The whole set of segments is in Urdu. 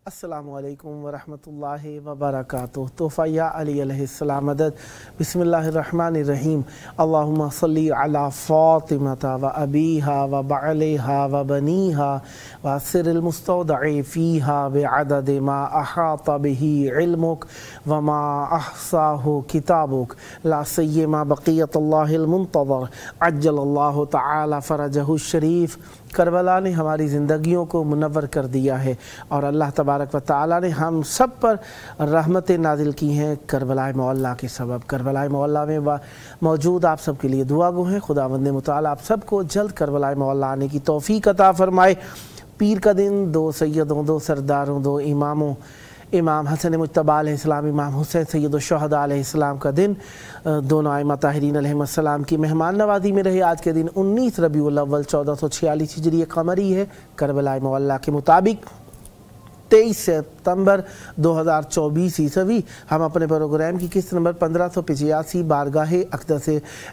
السلام علیکم ورحمۃ اللہ وبرکاتہ۔ تحفہ یا علی علیہ السلام مدد۔ بسم اللہ الرحمن الرحیم۔ اللہم صلی علی فاطمۃ و ابیہا و بعلیہا و بنیہا و سر المستودع فیہا بعدد ما احاط بہ علمک وما احصاہ کتابک لا سیما بقیت اللہ المنتظر عجل اللہ تعالی فرجہ الشریف۔ کربلا نے ہماری زندگیوں کو منور کر دیا ہے اور اللہ تبارک و تعالی نے ہم سب پر رحمتیں نازل کی ہیں کربلا معلیٰ کے سبب۔ کربلا معلیٰ میں موجود آپ سب کے لیے دعا گو ہیں، خداوند متعال آپ سب کو جلد کربلا معلیٰ آنے کی توفیق عطا فرمائے۔ پیر کا دن دو سیدوں، دو سرداروں، دو اماموں، امام حسن مجتبی علیہ السلام، امام حسین سید الشہداء علیہ السلام کا دن، دونوں ائمہ طاہرین علیہ السلام کی مہمان نوازی میں رہے۔ آج کے دن 19 ربیع الاول 1446 ہجری قمری ہے، کربلا معلیٰ کے مطابق 23 ستمبر 2024 عیسوی۔ ہم اپنے پروگرام کی قسط نمبر 1585 بارگاہ اقدس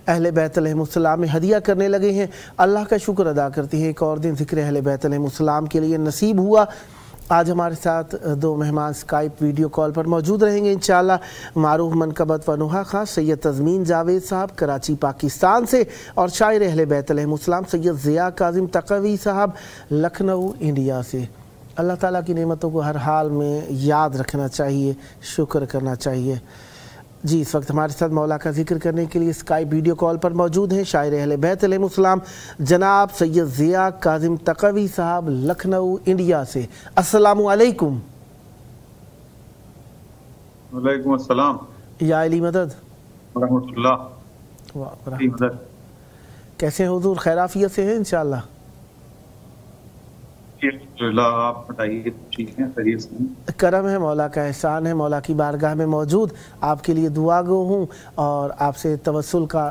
اہل بیت علیہ السلام میں ہدیہ کرنے لگے ہیں۔ اللہ کا شکر ادا کرتے ہیں، ایک اور دن ذکر اہل بیت علیہ السلام کے لیے نصیب ہوا۔ آج ہمارے ساتھ دو مہمان سکائپ ویڈیو کال پر موجود رہیں گے انشاءاللہ۔ معروف منقبت و نوحہ خاں سید تزمین جاوید صاحب کراچی پاکستان سے، اور شاعر اہل بیت علیہ السلام سید ضیاء کاظم تقوی صاحب لکھنؤ انڈیا سے۔ اللہ تعالیٰ کی نعمتوں کو ہر حال میں یاد رکھنا چاہیے، شکر کرنا چاہیے۔ جی اس وقت ہمارے ساتھ مولا کا ذکر کرنے کے لیے سکائپ ویڈیو کال پر موجود ہیں شاعر اہل بیت علیہ السلام جناب سید ضیاء کاظم تقوی صاحب لکھنؤ انڈیا سے۔ السلام علیکم۔ وعلیکم السلام یا علی مدد ورحمۃ اللہ۔ کیسے ہیں حضور؟ خیر عافیت سے ہیں انشاءاللہ؟ آپ بتائیے، ٹھیک ہیں، خیریت سے ہیں؟ کرم ہے، مولا کا احسان ہے، مولا کی بارگاہ میں موجود آپ کے لیے دعا گو ہوں اور آپ سے توسل کا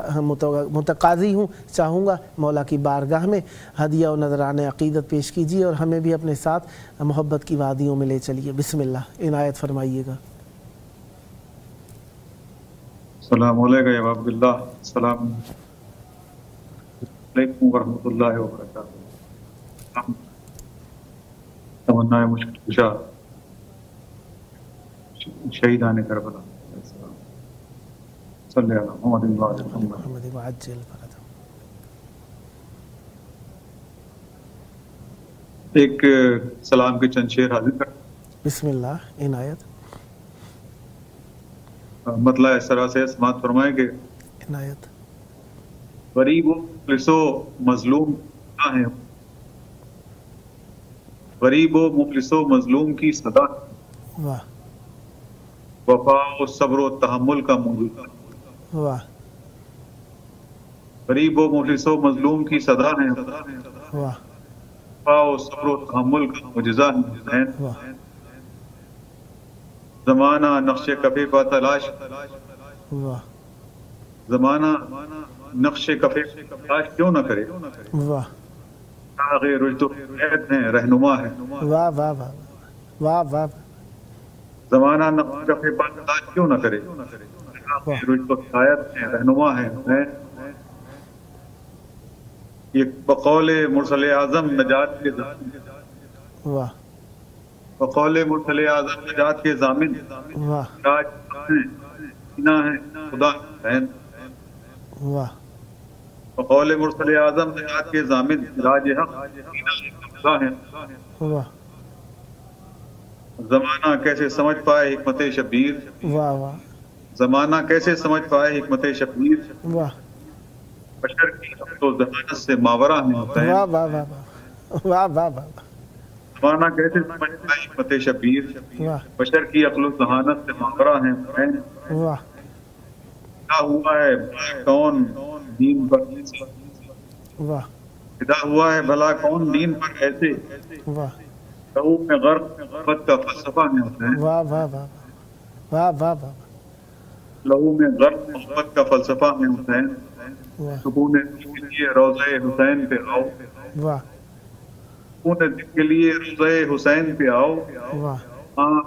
متقاضی ہوں، چاہوں گا مولا کی بارگاہ میں ہدیہ و نذران عقیدت پیش کیجیے اور ہمیں بھی اپنے ساتھ محبت کی وادیوں میں لے چلیے۔ بسم اللہ، عنایت فرمائیے گا۔ السلام علیکم یا عبداللہ، السلام علیکم ورحمۃ اللہ وبرکاتہ۔ تمنا مشکل کشا شہیدان کربلا صلی اللہ محمد محمد وعجل فرجہ۔ ایک سلام کے چند شعر حاضر کر۔ بسم اللہ، عنایت مطلع اس طرح سے سماعت فرمائیں کہ عنایت۔ غریب و مفلس و مظلوم کہاں ہیں، غریب و مفلس و مظلوم کی صدا، واہ وفا و صبر و تحمل کا موجودہ، واہ غریب و مفلس و مظلوم کی صدا ہے، واہ وفا و صبر و تحمل کا معجزہ ہے۔ واہ زمانہ نقش کفے پر تلاش، واہ زمانہ نقش کفے پر تلاش کیوں نہ کرے، واہ چراغ رشد و ہدایت ہیں، رہنما ہے۔ واہ واہ واہ واہ واہ زمانہ نقش کفے پر تلاش کیوں نہ کرے، چراغ رشد و ہدایت ہیں، رہنما ہے۔ یہ بقول مرسل اعظم نجات کے ضامن، واہ بقول مرسل اعظم نجات کے ضامن، واہ راج سینہ ہے خدا ہے۔ واہ بقول مرسل اعظم نجات کے ضامن، راج حق خدا ہے۔ واہ زمانہ کیسے سمجھ پائے حکمت شبیر، واہ واہ زمانہ کیسے سمجھ پائے حکمت شبیر، واہ بشر کی عقل و ذہانت سے ماورا ہے۔ واہ واہ واہ واہ واہ واہ زمانہ کیسے سمجھ پائے حکمت شبیر، واہ بشر کی عقل و ذہانت سے ماورا ہے۔ واہ فدا ہوا ہے کون دین پر، واہ فدا ہوا ہے بھلا کون دین پر ایسے، واہ لہو میں غرق محبت کا فلسفہ ہے حسین، واہ واہ واہ واہ واہ واہ لہو میں غرق محبت کا فلسفہ ہے حسین، واہ سکون دل کے لیے روضہ حسین پہ آؤ، واہ سکون دل کے لیے روضہ حسین پہ آؤ، واہ ہاں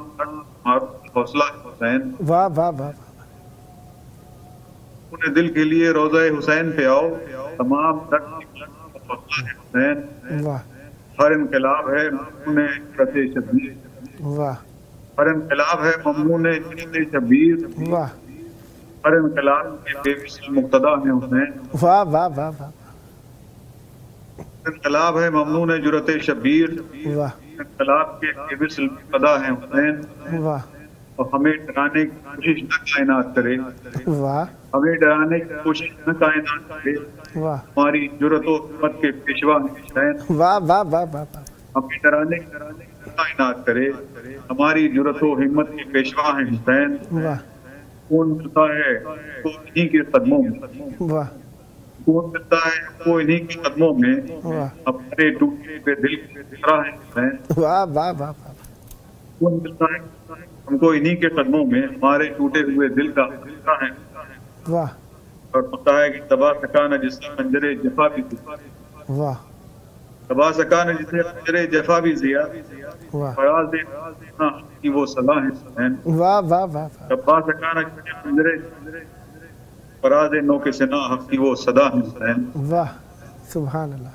مارو حوصلہ حسین، واہ واہ واہ سکون دل کے لیے روضہ حسین پہ آؤ، تمام درد کی حوصلہ حسین، واہ ہر انقلاب ہے ممنون جرت شبیر، واہ ہر انقلاب ہے ممنون جرت شبیر، واہ ہر انقلاب کے بے مثل مقتدا ہے حسین، واہ واہ واہ واہ ہر انقلاب ہے ممنون جرت شبیر، واہ انقلاب کے بے مثل مقتدا ہے حسین، واہ اور ہمیں ڈرانے کی کوشش نہ کائنات کرے، واہ ہمیں ڈرانے کی کوشش نہ کائنات کرے، واہ ہماری جرت و ہمت کے پیشوا ہیں حسین، واہ واہ واہ واہ ہمیں ڈرانے کی کائنات کرے، ہماری جرت و ہمت کے پیشوا ہیں حسین، واہ کون ملتا ہے تو انہی کے قدموں میں، واہ کون ملتا ہے تو انہی کے قدموں میں، واہ ہمارے ٹوٹے ہوئے دل کے ذرا ہے حسین، واہ واہ واہ کون ملتا ہے ہم کو انہی کے قدموں میں، ہمارے ٹوٹے ہوئے دل کا ذرا ہے، واہ اور پتہ ہے کہ دبا سکا نہ جس پنجرے جفا بھی دیا، واہ دبا سکا نہ جسے پنجرے جفا بھی دیا، واہ فراز کی وہ صلاح ہے حسین، واہ واہ واہ دبا سکا نہ جسے پنجرے فراز نو کے سنا حق کی وہ صدا ہے حسین، واہ سبحان اللہ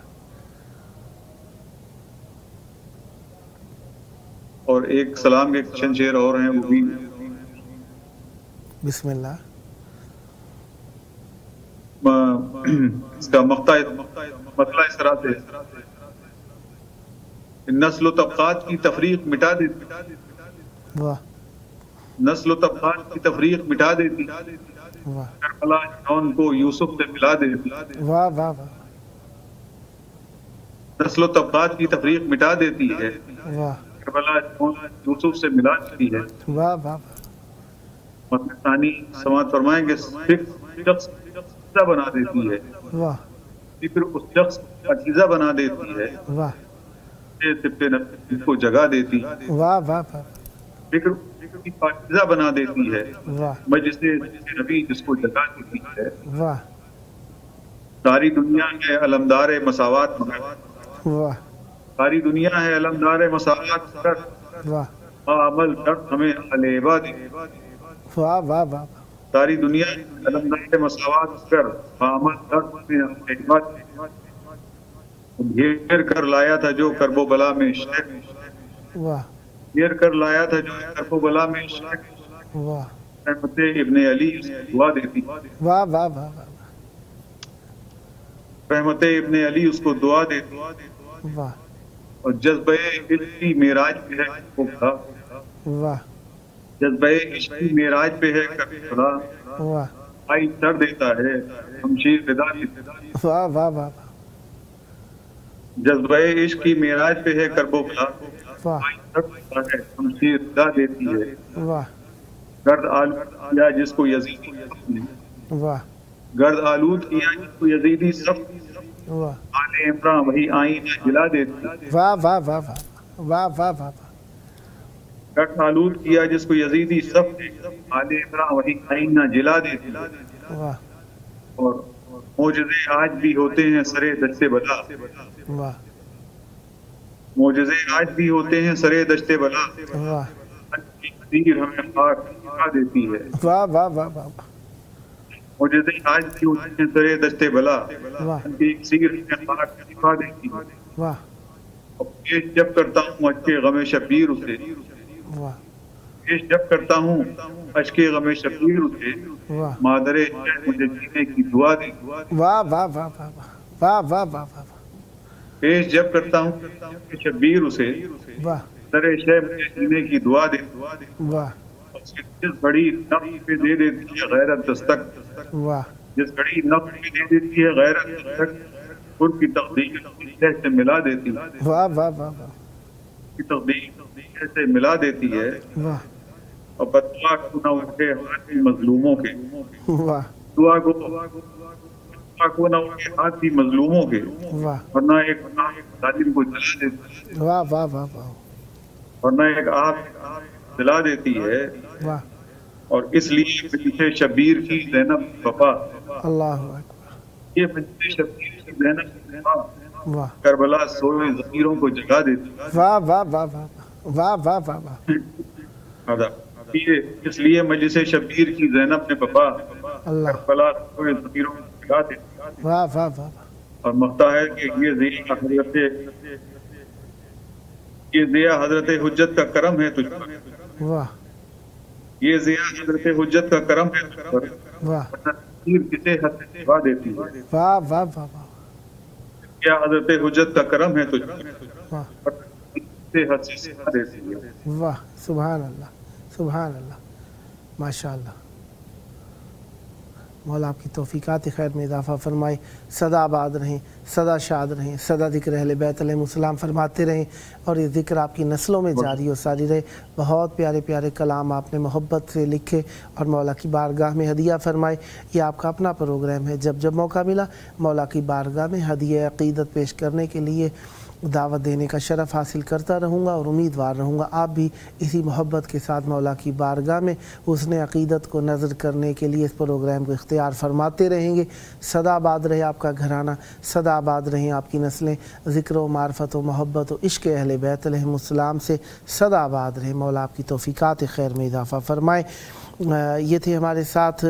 اور ایک سلام کے چند شعر اور ہیں وہ بھی بسم اللہ اس کا مطلع اس طرح سے، نسل و طبقات کی تفریق مٹا دیتی، واہ نسل و طبقات کی تفریق مٹا دیتی، واہ کربلا جون کو یوسف سے ملا دیتی، واہ واہ واہ نسل و طبقات کی تفریق مٹا دیتی ہے، واہ کربلا جون یوسف سے ملا دیتی ہے، واہ واہ مطلب ثانی سماعت فرمائیں گے، شخص عقیدہ بنا دیتی ہے، واہ فکر اس شخص کو عقیدہ بنا دیتی ہے، واہ سبتے نفس کو جگہ دیتی، واہ واہ واہ فکر کی پاکیزہ بنا دیتی ہے، واہ مجلس نبی جس کو جگہ دیتی ہے، واہ ساری دنیا ہے علمدار مساوات مگر، واہ ساری دنیا ہے علمدار مساوات مگر، واہ عمل درد ہمیں علیبہ دی، واہ واہ واہ ساری دنیا علمدار مساوات مگر، عمل درد ہمیں علیبہ دی، گھیر کر لایا تھا جو کرب و بلا میں شیخ، واہ گھیر کر لایا تھا جو کرب و بلا میں شیخ، واہ رحمت ابن علی اس کو دعا دیتی، واہ واہ واہ رحمت ابن علی اس کو دعا دیتی، واہ اور جذبہ عشق کی معراج پہ ہے وہ کھڑا، واہ جذبہ عشق کی معراج پہ ہے کبھی کھڑا، واہ آئی سر دیتا ہے شمشیر فدا کی، واہ واہ واہ جذبہ عشق کی معراج پہ ہے کرب و بلا، واہ آئی سر دیتا ہے شمشیر فدا دیتی ہے، واہ گرد آلود کیا جس کو یزیدی صف نے، واہ گرد آلود کیا جس کو یزیدی صف، واہ آل عمران وہی آئینہ جلا دیتی، واہ واہ واہ واہ واہ واہ گرد آلود کیا جس کو یزیدی صف نے، آل عمران وہی آئینہ جلا دیتی، واہ اور معجزے آج بھی ہوتے ہیں سرے دشت بلا، واہ معجزے آج بھی ہوتے ہیں سرے دشت بلا، واہ تیر ہمیں خاک دکھا دیتی ہے، واہ واہ واہ واہ معجزے آج بھی ہوتے ہیں سرے دشت بلا، واہ ایک سیر ہمیں خاک دکھا دیتی ہے، واہ اور پیش جب کرتا ہوں اشک غم شبیر اسے، واہ پیش جب کرتا ہوں اشک غم شبیر اسے، واہ مادر شہر مجھے جینے کی دعا دی، واہ واہ واہ واہ واہ واہ واہ پیش جب کرتا ہوں شبیر اسے، واہ در شہر مجھے جینے کی دعا دی، واہ جس بڑی نفس پہ دے دیتی ہے غیرت دستک، واہ جس بڑی نفس پہ دے دیتی ہے غیرت دستک، ان کی تقدیر سے ملا دیتی ہے، واہ واہ واہ واہ کی تقدیر سے ملا دیتی ہے، واہ اور بدعا کو نہ اٹھے ہاتھ مظلوموں کے، واہ دعا کو نہ اٹھے ہاتھ مظلوموں کے، واہ ورنہ ایک ظالم کو جلا دیتی ہے، واہ واہ واہ واہ ورنہ ایک آگ دلا دیتی ہے. واہ اور اس لیے مجلس شبیر کی زینب وفا, اللہ اکبر یہ مجلس شبیر کی زینب وفا واہ کربلا سوئے ضمیروں کو جگا دیتی. واہ واہ واہ واہ واہ واہ واہ واہ اس لیے مجلس شبیر کی زینب نے وفا اللہ کربلا سوئے ضمیروں کو جگا دیتی. واہ واہ واہ اور مقتا ہے کہ یہ ضیا حضرت حجت کا کرم ہے تجھ پر, واہ یہ ضیا حضرت حجت کا کرم ہے تجھ پر, واہ کسے حد سے سوا دیتی ہے. واہ واہ واہ واہ کیا حضرت حجت کا کرم ہے تجھ واہ پر, کسے حد سے سوا دیتی ہے. واہ سبحان اللہ سبحان اللہ ماشاء اللہ. مولا آپ کی توفیقات خیر میں اضافہ فرمائے, سدا آباد رہیں, سدا شاد رہیں, سدا ذکر اہل بیت علیہ السلام فرماتے رہیں اور یہ ذکر آپ کی نسلوں میں جاری و ساری رہے. بہت پیارے پیارے کلام آپ نے محبت سے لکھے اور مولا کی بارگاہ میں ہدیہ فرمائے. یہ آپ کا اپنا پروگرام ہے, جب جب موقع ملا مولا کی بارگاہ میں ہدیہ عقیدت پیش کرنے کے لیے دعوت دینے کا شرف حاصل کرتا رہوں گا اور امیدوار رہوں گا آپ بھی اسی محبت کے ساتھ مولا کی بارگاہ میں حسن عقیدت کو نظر کرنے کے لیے اس پروگرام کو اختیار فرماتے رہیں گے. سدا آباد رہے آپ کا گھرانہ, سدا آباد رہیں آپ کی نسلیں, ذکر و معرفت و محبت و عشق اہل بیت علیہ السلام سے سدا آباد رہے. مولا آپ کی توفیقات خیر میں اضافہ فرمائے. یہ تھے ہمارے ساتھ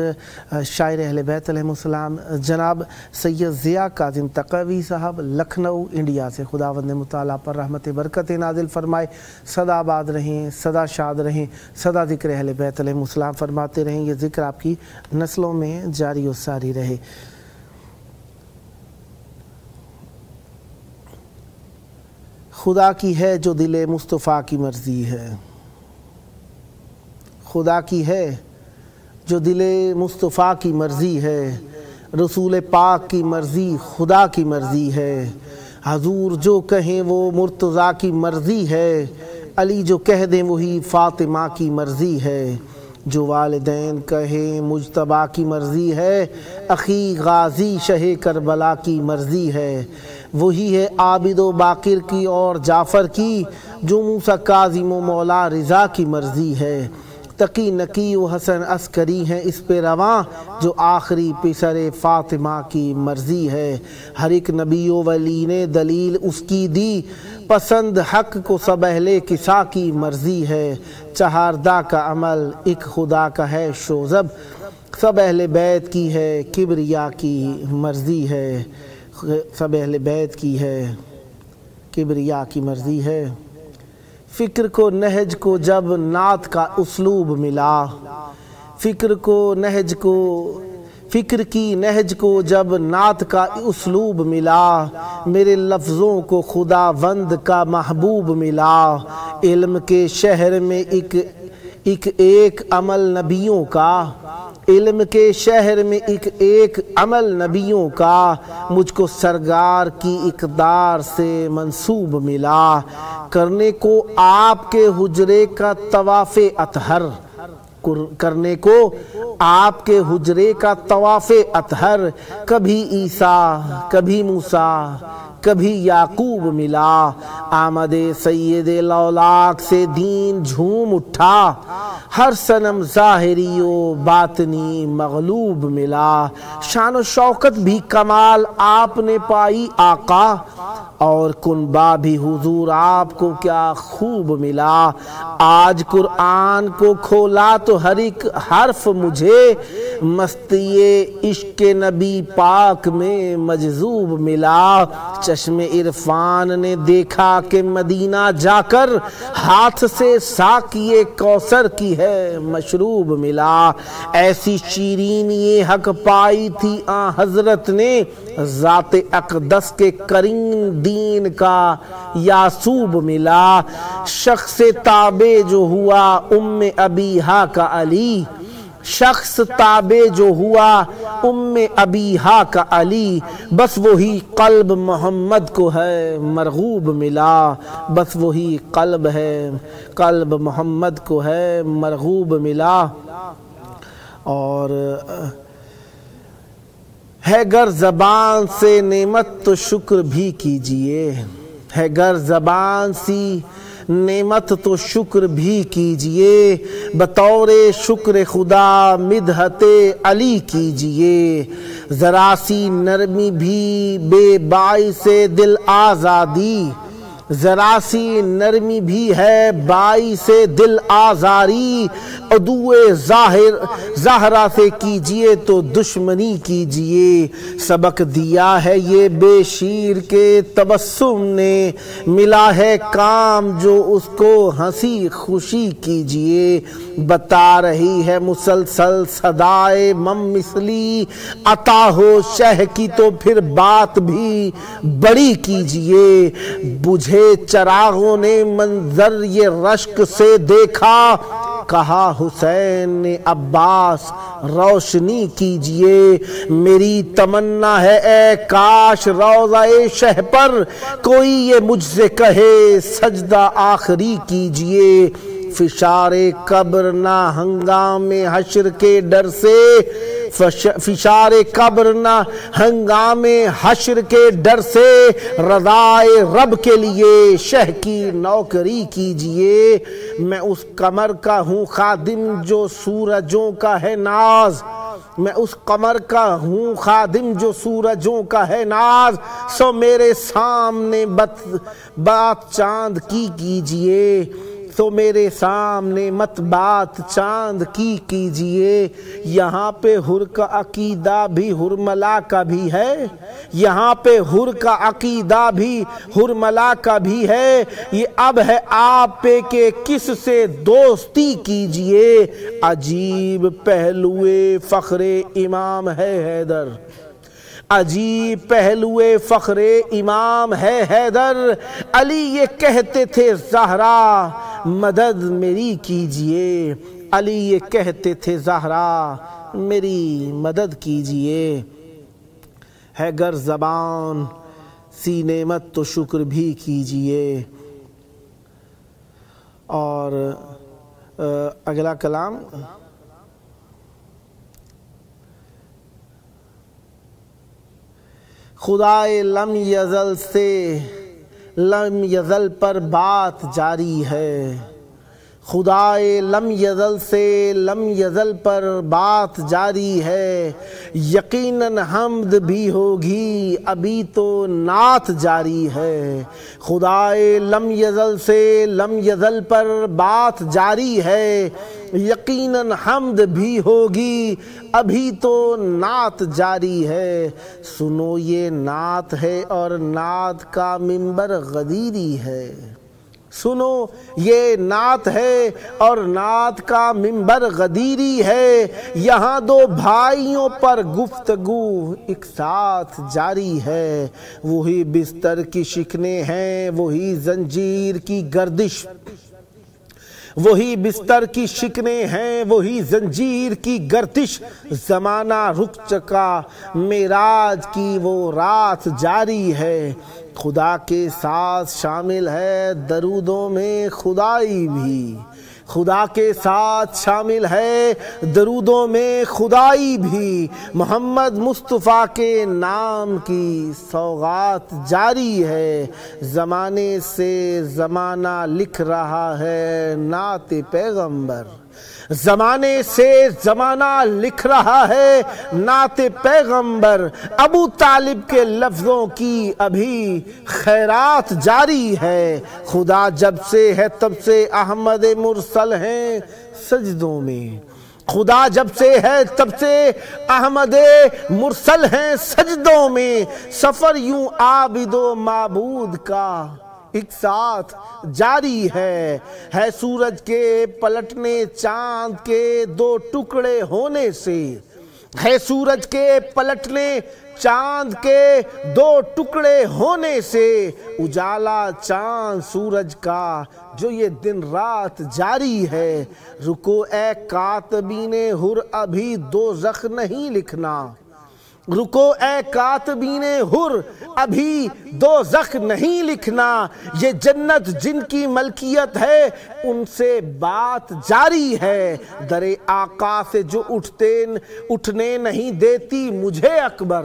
شاعر اہل بیت علیہ السلام جناب سید ضیاء کاظم تقوی صاحب لکھنؤ انڈیا سے. خداوند مطالعہ پر رحمت برکت نازل فرمائے. سدا آباد رہیں, سدا شاد رہیں, سدا ذکر اہل بیت علیہ السلام فرماتے رہیں. یہ ذکر آپ کی نسلوں میں جاری و ساری رہے. خدا کی ہے جو دل مصطفیٰ کی مرضی ہے, خدا کی ہے جو دل مصطفیٰ کی مرضی ہے, رسول پاک کی مرضی خدا کی مرضی ہے, حضور جو کہیں وہ مرتضیٰ کی مرضی ہے, علی جو کہہ دیں وہی فاطمہ کی مرضی ہے, جو والدین کہیں مجتبیٰ کی مرضی ہے, اخی غازی شہ کربلا کی مرضی ہے, وہی ہے عابد و باقر کی اور جعفر کی, جو موسیٰ کاظم و مولا رضا کی مرضی ہے, تقی نقی و حسن عسکری ہیں اس پہ رواں, جو آخری پسر فاطمہ کی مرضی ہے, ہر ایک نبی و ولی نے دلیل اس کی دی, پسند حق کو سب اہل کسا کی مرضی ہے, چہاردہ کا عمل ایک خدا کا ہے شوزب, سب اہل بیت کی ہے کبریا کی مرضی ہے, سب اہل بیت کی ہے کبریا کی مرضی ہے. فکر کو نہج کو جب نعت کا اسلوب ملا, فکر کی نہج کو جب نعت کا اسلوب ملا, میرے لفظوں کو خدا وند کا محبوب ملا, علم کے شہر میں ایک عمل نبیوں کا, علم کے شہر میں ایک عمل نبیوں کا, مجھ کو سرگار کی اقدار سے منسوب ملا, کرنے کو آپ کے حجرے کا طواف اطہر, کرنے کو آپ کے حجرے کا طواف اطہر, کبھی عیسیٰ کبھی موسیٰ کبھی یعقوب ملا, آمد سید لولاک سے دین جھوم اٹھا, ہر صنم ظاہری و باطنی مغلوب ملا, شان و شوکت بھی کمال آپ نے پائی آقا, اور کنبہ بھی حضور آپ کو کیا خوب ملا, آج قرآن کو کھولا تو ہر ایک حرف مجھے مستی عشق نبی پاک میں مجذوب ملا, چشم عرفان نے دیکھا کہ مدینہ جا کر ہاتھ سے ساقی کوثر کی ہے مشروب ملا, ایسی شیرین یہ حق پائی تھی آن حضرت نے, ذات اقدس کے کریم دین کا یاسوب ملا, شخص تابع جو ہوا ام ابیہا کا علی, شخص تابع جو ہوا ام ابیہا کا علی, بس وہی قلب محمد کو ہے مرغوب ملا, بس وہی قلب محمد کو ہے مرغوب ملا. اور ہے گر زبان سے نعمت تو شکر بھی کیجئے, ہے گر زبان سی نعمت تو شکر بھی کیجئے، بطور شکر خدا مدحت علی کیجئے، ذرا سی نرمی بھی بے باعث دل آزادی، ذرا سی نرمی بھی ہے باعث دل آزاری، عدو زہرا سے کیجئے تو دشمنی کیجئے، سبق دیا ہے یہ بے شیر کے تبسم نے، ملا ہے کام جو اس کو ہنسی خوشی کیجئے، بتا رہی ہے مسلسل صدائے مم مثلی، عطا ہو شہ کی تو پھر بات بھی بڑی کیجئے، بجھے چراغوں نے منظر یہ رشک سے دیکھا، کہا حسین نے عباس روشنی کیجئے، میری تمنا ہے اے کاش روضہ شہ پر کوئی یہ مجھ سے کہے سجدہ آخری کیجئے، فشار قبر نہ ہنگام حشر کے ڈر سے، فشار قبر نہ ہنگام حشر کے ڈر سے، رضائے رب کے لیے شہ کی نوکری کیجئے، میں اس قمر کا ہوں خادم جو سورجوں کا ہے ناز، میں اس قمر کا ہوں خادم جو سورجوں کا ہے ناز، سو میرے سامنے بات چاند کی کیجئے، تو میرے سامنے مت بات چاند کی کیجئے، یہاں پہ حر کا عقیدہ بھی حرملا کا بھی ہے، یہاں پہ حر کا عقیدہ بھی حرملا کا بھی ہے، یہ اب ہے آپ پہ کہ کس سے دوستی کیجئے، عجیب پہلوے فخر امام ہے حیدر، عجیب پہلوے فخر امام ہے حیدر، علی یہ کہتے تھے زہرا مدد میری کیجئے، علی یہ کہتے تھے زہرا میری مدد کیجئے، ہے گر زبان سی نعمت تو شکر بھی کیجئے۔ اور اگلا کلام خدائے لم یزل سے لم یزل پر بات جاری ہے، خدائے لم یزل سے لم یزل پر بات جاری ہے، یقیناً حمد بھی ہوگی ابھی تو نعت جاری ہے، خدائے لم یزل سے لم یزل پر بات جاری ہے، یقیناً حمد بھی ہوگی ابھی تو نعت جاری ہے، سنو یہ نعت ہے اور نعت کا منبر غدیری ہے، سنو یہ نعت ہے اور نعت کا منبر غدیری ہے، یہاں دو بھائیوں پر گفتگو ایک ساتھ جاری ہے، وہی بستر کی شکنیں ہیں وہی زنجیر کی گردش، وہی بستر کی شکنیں ہیں وہی زنجیر کی گردش، زمانہ رک چکا معراج کی وہ رات جاری ہے، خدا کے ساتھ شامل ہے درودوں میں خدائی بھی، خدا کے ساتھ شامل ہے درودوں میں خدائی بھی، محمد مصطفیٰ کے نام کی سوغات جاری ہے، زمانے سے زمانہ لکھ رہا ہے نعت پیغمبر، زمانے سے زمانہ لکھ رہا ہے نعت پیغمبر، ابو طالب کے لفظوں کی ابھی خیرات جاری ہے، خدا جب سے ہے تب سے احمد مرسل ہیں سجدوں میں، خدا جب سے ہے تب سے احمد مرسل ہیں سجدوں میں، سفر یوں عابد و معبود کا ایک ساتھ جاری ہے سورج کے پلٹنے چاند کے دو ٹکڑے ہونے سے، ہے سورج کے پلٹنے چاند کے دو ٹکڑے ہونے سے، اجالا چاند سورج کا جو یہ دن رات جاری ہے، رکو اے کاتبین حر ابھی دوزخ نہیں لکھنا، رکو اے کاتبین حر، ابھی دوزخ نہیں لکھنا، یہ جنت جن کی ملکیت ہے ان سے بات جاری ہے، در آقا سے جو اٹھنے نہیں دیتی مجھے اکبر،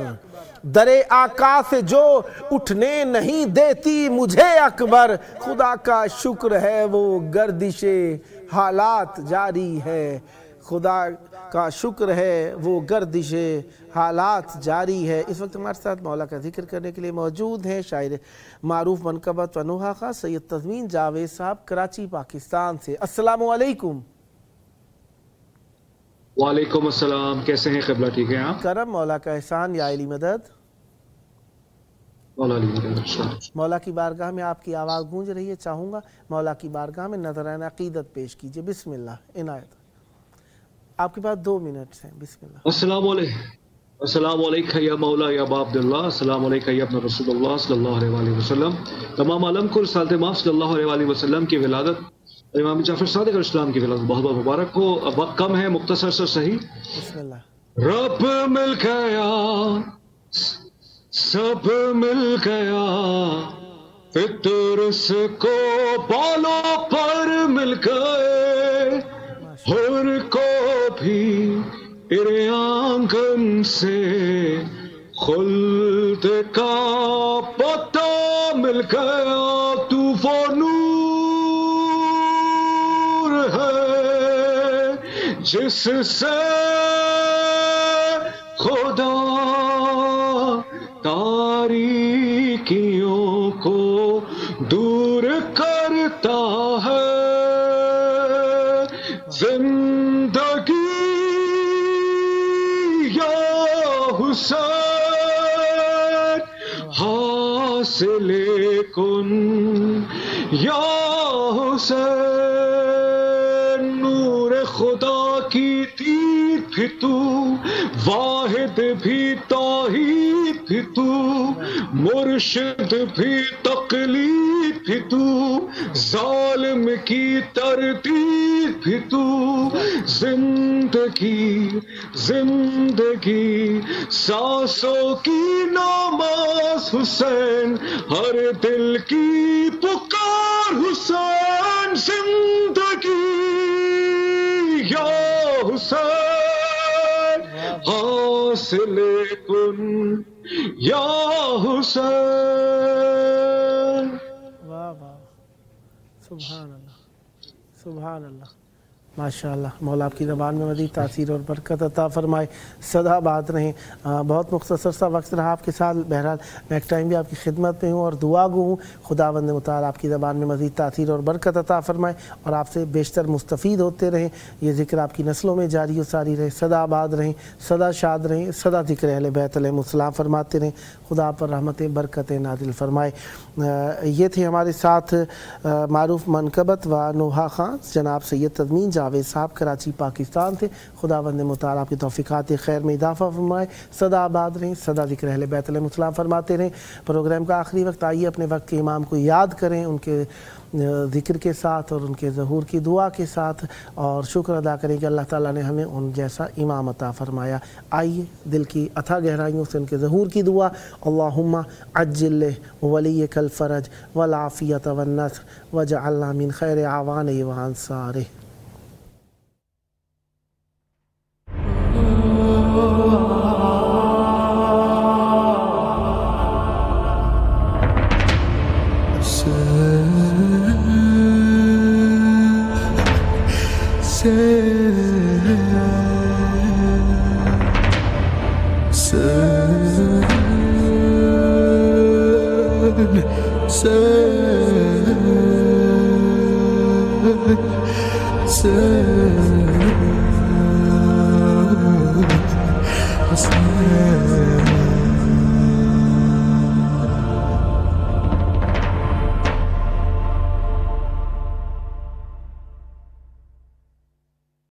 در آقا سے جو اٹھنے نہیں دیتی مجھے اکبر، خدا کا شکر ہے وہ گردش حالات جاری ہے، خدا کا شکر ہے وہ گردش حالات جاری ہے۔ اس وقت ہمارے ساتھ مولا کا ذکر کرنے کے لیے موجود ہیں شاعر معروف منقبت و نوحہ سید تضمین جاوید صاحب کراچی پاکستان سے۔ السلام علیکم۔ وعلیکم السلام، کیسے ہیں قبلہ؟ ٹھیک ہیں آپ؟ کرم، مولا کا احسان، یا علی مدد۔ مولا کی بارگاہ میں آپ کی آواز گونج رہی ہے، چاہوں گا مولا کی بارگاہ میں نظرانہ عقیدت پیش کیجئے۔ بسم اللہ، عنایت۔ آپ کے پاس 2 منٹ ہیں، بسم اللہ۔ السلام علیکم یا مولا یا ابا عبداللہ، السلام علیکم یا ابن رسول اللہ صلی اللہ علیہ وآلہ وسلم۔ تمام عالم کو رسالت مآب صلی اللہ علیہ وآلہ وسلم کی ولادت، امام جعفر صادق علیہ السلام کی ولادت بہت بہت مبارک ہو۔ اب وقت کم ہے، مختصر سے صحیح۔ بسم اللہ۔ رب مل گیا، سب مل گیا، فطرس کو بالوں پر مل گئے، حر کو بھی تیرے آنگن سے خلد کا پتہ مل گیا، تو وہ نور ہے جس سے خدا تاریکیوں کو دور کرتا ہے، زندگی حسین حاصل کن یا حسین، نور خدا کی دید بھی تو، واحد بھی توحید بھی تو، مرشد بھی تقلید بھی تو، ظالم کی تردید بھی تو، زندگی سانسوں کی نماز حسین، ہر دل کی پکار حسین، زندگی یا حسین حاصل کن یا حسین۔ واہ واہ، سبحان اللہ، سبحان اللہ، ماشاءاللہ۔ مولا آپ کی زبان میں مزید تاثیر اور برکت عطا فرمائے، سدا بات رہیں۔ بہت مختصر سا وقت رہا آپ کے ساتھ، بہرحال نیکسٹ ٹائم بھی آپ کی خدمت میں ہوں اور دعا گو ہوں، خداوند متعال آپ کی زبان میں مزید تاثیر اور برکت عطا فرمائے اور آپ سے بیشتر مستفید ہوتے رہیں، یہ ذکر آپ کی نسلوں میں جاری و ساری رہے، سدا آباد رہیں، سدا شاد رہیں، سدا ذکر اہل بیت علیہم السلام فرماتے رہیں، خدا پر رحمتیں برکتیں نازل فرمائے۔ یہ تھے ہمارے ساتھ معروف منقبت و نوحہ خان جناب سید تضمین جاوید صاحب کراچی پاکستان تھے، خداوند متعال آپ کی توفیقات خیر میں اضافہ فرمائے، سدا آباد رہیں، سدا ذکر اہل بیت علیہم السلام فرماتے رہیں۔ پروگرام کا آخری وقت، آئیے اپنے وقت کے امام کو یاد کریں، ان کے ذکر کے ساتھ اور ان کے ظہور کی دعا کے ساتھ، اور شکر ادا کریں کہ اللہ تعالیٰ نے ہمیں ان جیسا امام عطا فرمایا۔ آئیے دل کی اتھا گہرائیوں سے ان کے ظہور کی دعا۔ اللہم عجل ولیک الفرج والعافیت والنصر وجعلنا من خیر اعوانہ وانصارہ۔ Say